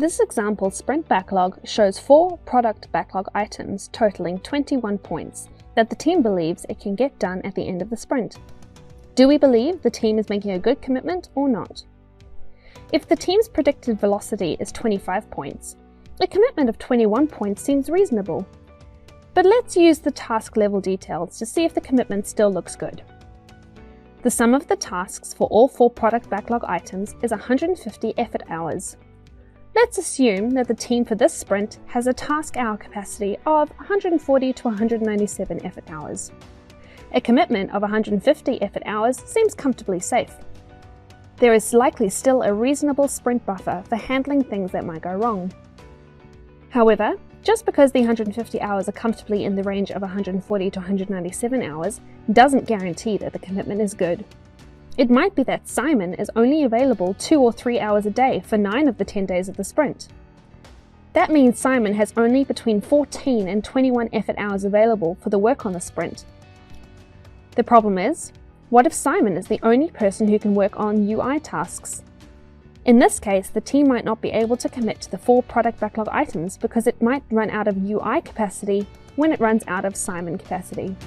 This example Sprint Backlog shows 4 product backlog items totaling 21 points that the team believes it can get done at the end of the sprint. Do we believe the team is making a good commitment or not? If the team's predicted velocity is 25 points, a commitment of 21 points seems reasonable. But let's use the task level details to see if the commitment still looks good. The sum of the tasks for all 4 product backlog items is 150 effort hours. Let's assume that the team for this sprint has a task hour capacity of 140 to 197 effort hours. A commitment of 150 effort hours seems comfortably safe. There is likely still a reasonable sprint buffer for handling things that might go wrong. However, just because the 150 hours are comfortably in the range of 140 to 197 hours doesn't guarantee that the commitment is good. It might be that Simon is only available 2 or 3 hours a day for 9 of the 10 days of the sprint. That means Simon has only between 14 and 21 effort hours available for the work on the sprint. The problem is, what if Simon is the only person who can work on UI tasks? In this case, the team might not be able to commit to the 4 product backlog items because it might run out of UI capacity when it runs out of Simon capacity.